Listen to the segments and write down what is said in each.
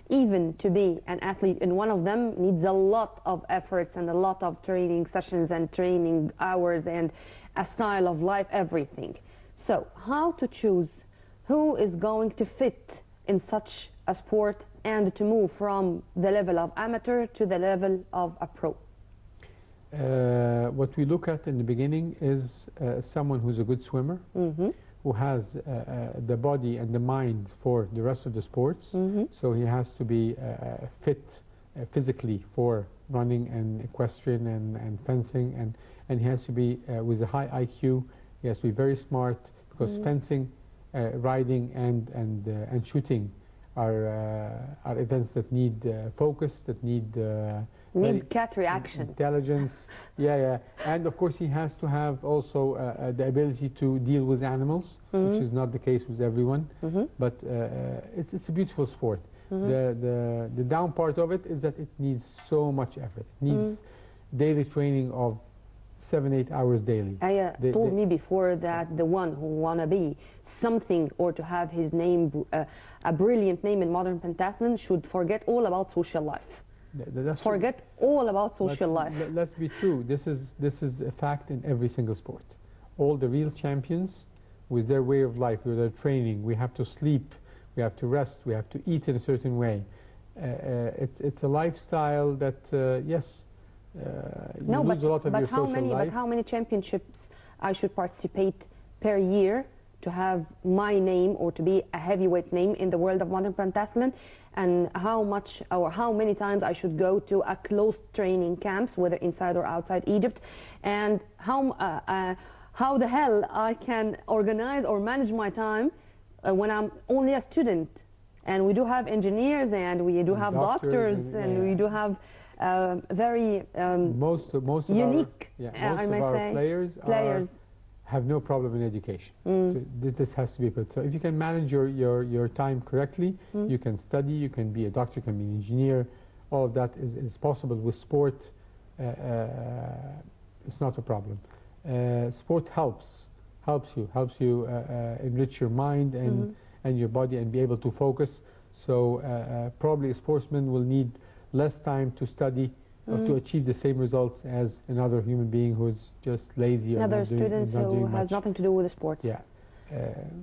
even to be an athlete in one of them needs a lot of efforts and a lot of training sessions and training hours and a style of life, everything. So how to choose who is going to fit in such a sport and to move from the level of amateur to the level of a pro? What we look at in the beginning is someone who's a good swimmer, who has the body and the mind for the rest of the sports. So he has to be fit physically for running and equestrian and fencing, and he has to be with a high IQ. He has to be very smart, because fencing, riding and shooting are events that need focus, that need cat reaction, intelligence. And of course he has to have also the ability to deal with animals, which is not the case with everyone. But it's a beautiful sport. The down part of it is that it needs so much effort. It needs daily training of 7-8 hours daily. Aya told me before that the one who want to be something or to have his name, a brilliant name in modern pentathlon, should forget all about social life. Forget all about social life. Let's be true. This is a fact in every single sport. All the real champions, with their way of life, with their training, we have to sleep, we have to rest, we have to eat in a certain way. It's a lifestyle that, yes, you lose a lot of your social life. But how many championships I should participate per year to have my name or to be a heavyweight name in the world of modern pentathlon, and how much or how many times I should go to a closed training camps, whether inside or outside Egypt, and how the hell I can organize or manage my time when I'm only a student. And we do have engineers, and we do have doctors, and we do have very most of unique, our players have no problem in education. This has to be put. So if you can manage your time correctly, you can study, you can be a doctor, you can be an engineer. All of that is possible with sport. It's not a problem. Sport helps you enrich your mind and your body and be able to focus. So probably a sportsman will need less time to study to achieve the same results as another human being who's just lazy. Another student who has nothing to do with the sports. Yeah.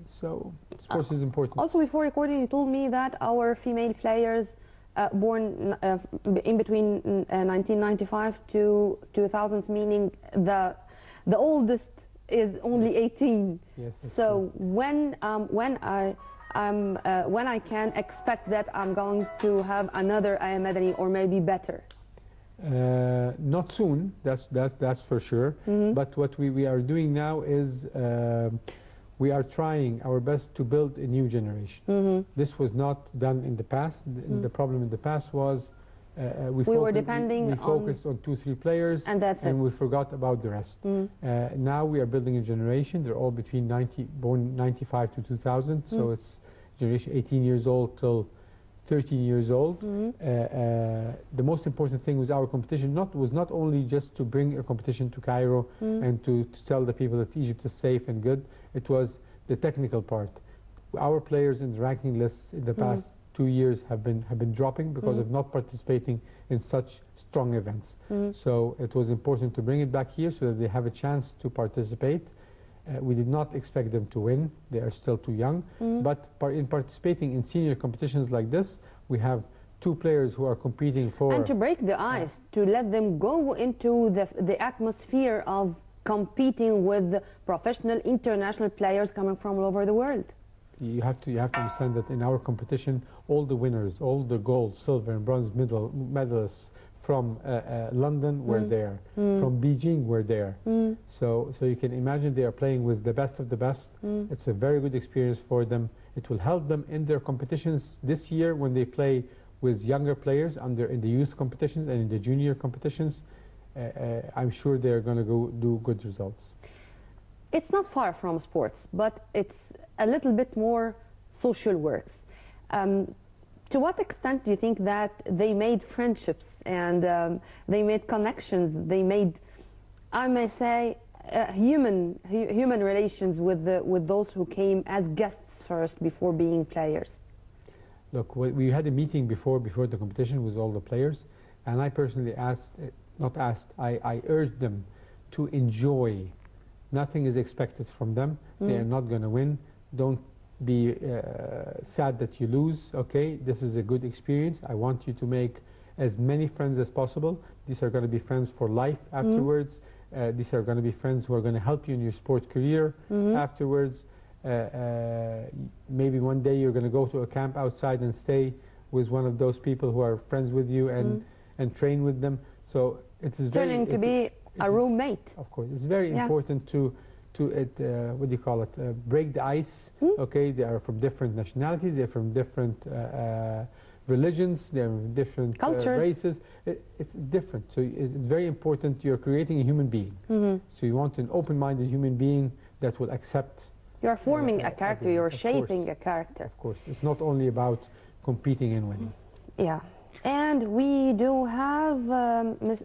So sports is important. Also, before recording, you told me that our female players born in between 1995 to 2000, meaning the oldest is only 18. Yes. So when I can expect that I'm going to have another Ayman Madani or maybe better? Not soon, that's for sure. But what we are doing now is we are trying our best to build a new generation. This was not done in the past. The problem in the past was we focused on 2-3 players, and we forgot about the rest. Now we are building a generation. They're all born 95 to 2000, so it's generation 18 years old till 13 years old. The most important thing with our competition was not only just to bring a competition to Cairo and to tell the people that Egypt is safe and good. It was the technical part. Our players in the ranking lists in the past 2 years have been dropping because of not participating in such strong events. So it was important to bring it back here so that they have a chance to participate. We did not expect them to win. They are still too young. But in participating in senior competitions like this, we have 2 players who are competing for... And to break the ice, to let them go into the atmosphere of competing with professional international players coming from all over the world. You have to understand that in our competition, all the winners, all the gold, silver and bronze medalists from London were there, from Beijing were there. So you can imagine they are playing with the best of the best. It's a very good experience for them. It will help them in their competitions this year when they play with younger players in the youth competitions and in the junior competitions. I'm sure they're going to go do good results. It's not far from sports, but it's a little bit more social works. To what extent do you think that they made friendships and they made connections, they made, I may say, human relations with those who came as guests first before being players? look, we had a meeting before the competition with all the players, and I personally I urged them to enjoy. Nothing is expected from them. They are not going to win. Don't be sad that you lose. Okay, this is a good experience. I want you to make as many friends as possible. These are going to be friends for life afterwards. These are going to be friends who are going to help you in your sport career afterwards. Maybe one day you're going to go to a camp outside and stay with one of those people who are friends with you and train with them. So it is turning to be a roommate. Of course, it's very important to what do you call it? Break the ice. Okay, they are from different nationalities. They're from different religions. They're from different races. It's different. So it's very important. You're creating a human being. So you want an open-minded human being that will accept. You're forming a character. You're shaping a character. Of course, it's not only about competing and winning. Yeah, and we do have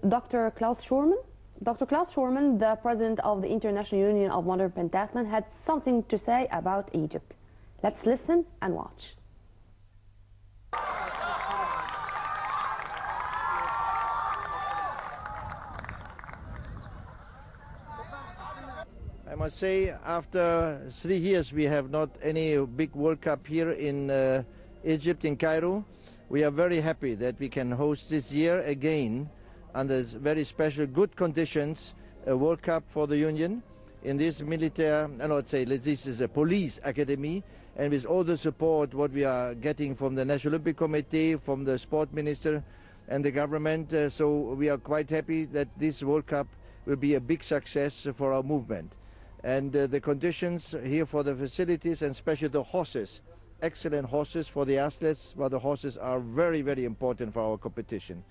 Dr. Klaus Schurman. Dr. Klaus Schurman, the president of the International Union of Modern Pentathlon, had something to say about Egypt. Let's listen and watch. I must say, after 3 years, we have not any big World Cup here in Egypt, in Cairo. We are very happy that we can host this year again under very special good conditions a World Cup for the Union in this military, this is a police academy, and with all the support what we are getting from the National Olympic Committee, from the sport minister and the government. So we are quite happy that this World Cup will be a big success for our movement. And the conditions here for the facilities, and especially the horses, excellent horses for the athletes, but the horses are very, very important for our competition.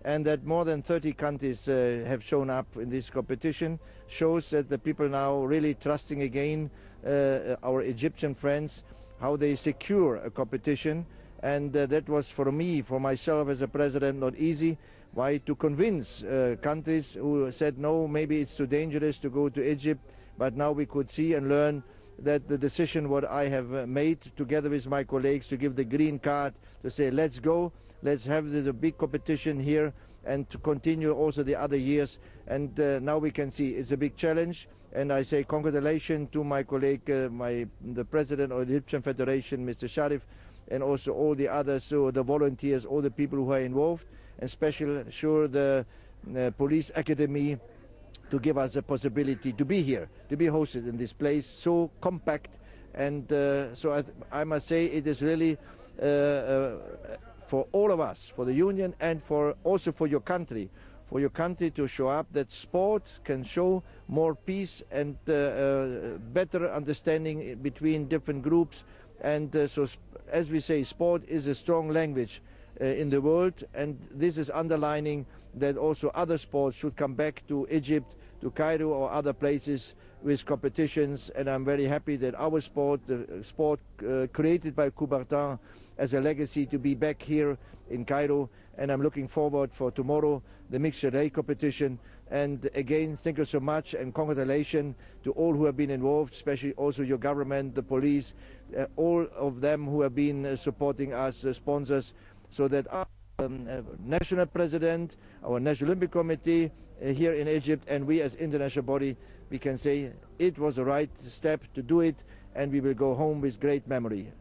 And that more than 30 countries have shown up in this competition shows that the people now really trusting again our Egyptian friends, how they secure a competition. And that was for me, for myself as a president, not easy. Why? To convince countries who said, no, maybe it's too dangerous to go to Egypt. But now we could see and learn that the decision what I have made together with my colleagues to give the green card, to say, let's go. Let's have this a big competition here and to continue also the other years. And now we can see it's a big challenge. And I say congratulations to my colleague, the president of the Egyptian Federation, Mr. Sharif, and also all the others, so the volunteers, all the people who are involved, and especially sure the police academy to give us a possibility to be here, to be hosted in this place so compact. And so I must say it is really for all of us, for the Union, and also for your country to show up that sport can show more peace and better understanding between different groups. And so, as we say, sport is a strong language in the world, and this is underlining that also other sports should come back to Egypt, to Cairo or other places with competitions. And I'm very happy that our sport, the sport created by Coubertin as a legacy, to be back here in Cairo. And I'm looking forward for tomorrow, the mixed relay competition. And again, thank you so much, and congratulations to all who have been involved, especially also your government, the police, all of them who have been supporting us, sponsors, so that our national president, our National Olympic Committee here in Egypt, and we as international body, we can say it was the right step to do it, and we will go home with great memory.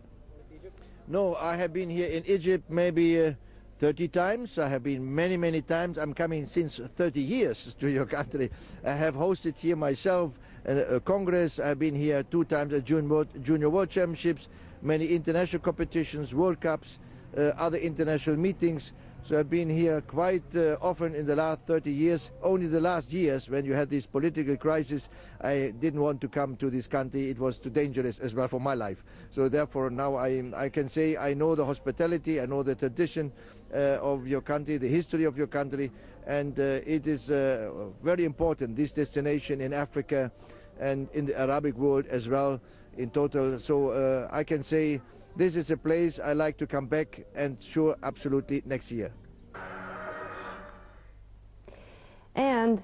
No, I have been here in Egypt maybe 30 times. I have been many, many times. I'm coming since 30 years to your country. I have hosted here myself a Congress. I've been here 2 times at Junior World Championships, many international competitions, World Cups, other international meetings. So I've been here quite often in the last 30 years. Only the last years, when you had this political crisis, I didn't want to come to this country. It was too dangerous as well for my life. So therefore now I can say I know the hospitality, I know the tradition of your country, the history of your country, and it is very important, this destination in Africa and in the Arabic world as well in total. So I can say this is a place I like to come back, and sure, absolutely, next year. And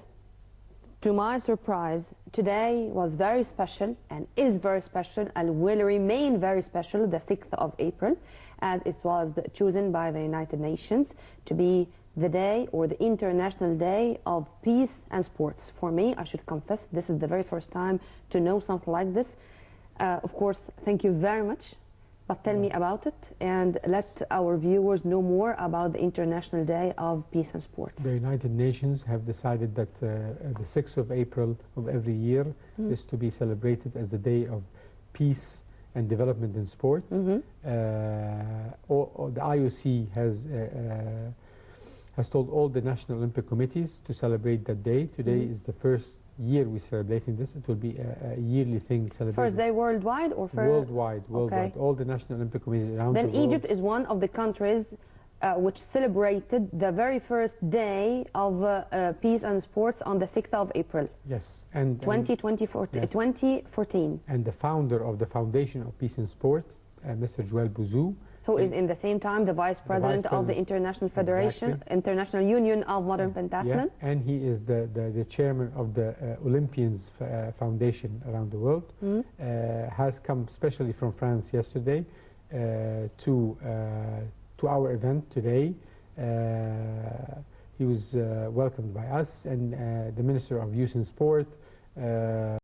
To my surprise, today was very special and is very special and will remain very special, the 6th of April, as it was chosen by the United Nations to be the day or the International Day of Peace and Sports. For me, I should confess, this is the very first time to know something like this. Of course, thank you very much. But tell me about it and let our viewers know more about the International Day of Peace and Sports. The United Nations have decided that the 6th of April of every year is to be celebrated as the Day of Peace and Development in Sport. The IOC has told all the National Olympic Committees to celebrate that day. Today is the first year we're celebrating this. It will be a yearly thing celebrated. First day worldwide or first? Worldwide. Okay. All the National Olympic Committees around the world. Then Egypt is one of the countries which celebrated the very first day of peace and sports on the 6th of April. Yes. 2014. And the founder of the Foundation of Peace and Sport, Mr. Joël Bouzou, who is in the same time the Vice President of the International Federation, exactly. International Union of Modern Pentathlon. Yeah, and he is the Chairman of the Olympians Foundation around the world. Has come specially from France yesterday to our event today. He was welcomed by us and the Minister of Youth and Sport,